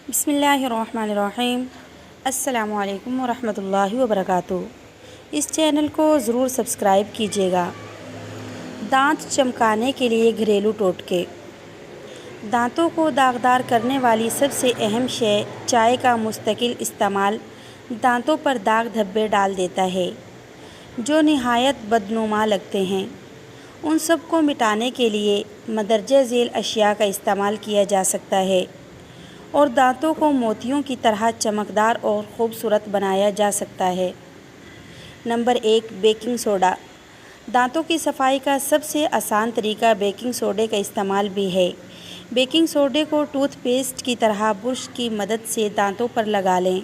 बिस्मिल्लाहिर्रहमानिर्रहीम। अस्सलामु अलैकुम वरहमतुल्लाहि वबरकातुहू। इस चैनल को ज़रूर सब्सक्राइब कीजिएगा। दांत चमकाने के लिए घरेलू टोटके। दांतों को दागदार करने वाली सबसे अहम शय चाय का मुस्तकिल इस्तेमाल दांतों पर दाग धब्बे डाल देता है जो निहायत बदनुमा लगते हैं। उन सब को मिटाने के लिए मदरजा झेल अशिया का इस्तेमाल किया जा सकता है और दांतों को मोतियों की तरह चमकदार और ख़ूबसूरत बनाया जा सकता है। Number 1, baking soda. दांतों की सफाई का सबसे आसान तरीका बेकिंग सोडे का इस्तेमाल भी है। बेकिंग सोडे को टूथपेस्ट की तरह ब्रश की मदद से दांतों पर लगा लें,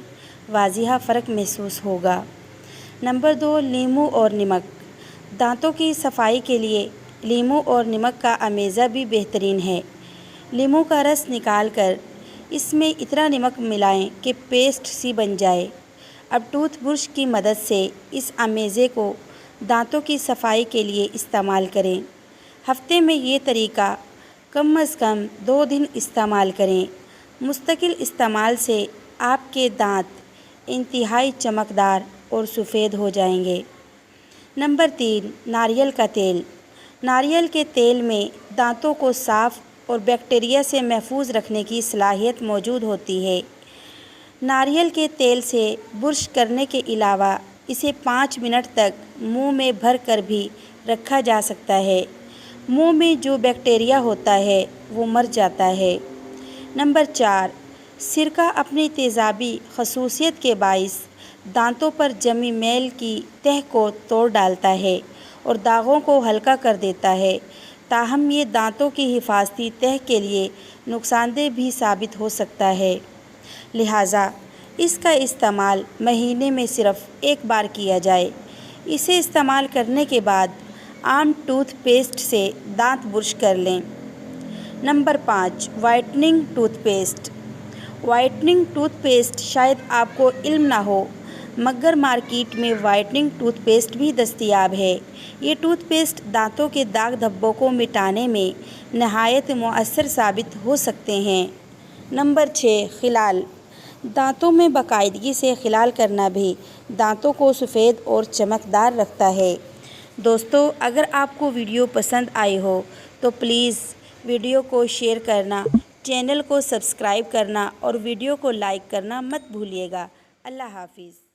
वाज़िह फ़र्क महसूस होगा। नंबर 2, लीमू और नमक। दांतों की सफाई के लिए लीमू और नमक का अमेज़ा भी बेहतरीन है। लीमू का रस निकाल कर इसमें इतना नमक मिलाएं कि पेस्ट सी बन जाए। अब टूथब्रश की मदद से इस अमेज़े को दांतों की सफाई के लिए इस्तेमाल करें। हफ्ते में ये तरीका कम अज़ कम 2 दिन इस्तेमाल करें। मुस्तकिल इस्तेमाल से आपके दांत इंतहाई चमकदार और सफ़ेद हो जाएंगे। नंबर 3, नारियल का तेल। नारियल के तेल में दांतों को साफ़ और बैक्टीरिया से महफूज रखने की सलाहियत मौजूद होती है। नारियल के तेल से ब्रश करने के अलावा इसे 5 मिनट तक मुंह में भर कर भी रखा जा सकता है। मुंह में जो बैक्टीरिया होता है वो मर जाता है। नंबर 4, सिरका अपनी तेज़ाबी खसूसियत के बाइस दांतों पर जमी मैल की तह को तोड़ डालता है और दागों को हल्का कर देता है। ताहम ये दांतों की हिफाजती तह के लिए नुकसानदेह भी साबित हो सकता है, लिहाजा इसका इस्तेमाल महीने में सिर्फ़ 1 बार किया जाए। इसे इस्तेमाल करने के बाद आम टूथपेस्ट से दांत ब्रश कर लें। Number 5, whitening toothpaste. Whitening toothpaste शायद आपको इल्म ना हो मगर मार्केट में वाइटनिंग टूथपेस्ट भी दस्तयाब है। ये टूथपेस्ट दांतों के दाग धब्बों को मिटाने में नहायत मुअस्सर साबित हो सकते हैं। नंबर 6, खिलाल। दांतों में बाकायदगी से खिलाल करना भी दांतों को सफ़ेद और चमकदार रखता है। दोस्तों, अगर आपको वीडियो पसंद आई हो तो प्लीज़ वीडियो को शेयर करना, चैनल को सब्सक्राइब करना और वीडियो को लाइक करना मत भूलिएगा। अल्लाह हाफिज़।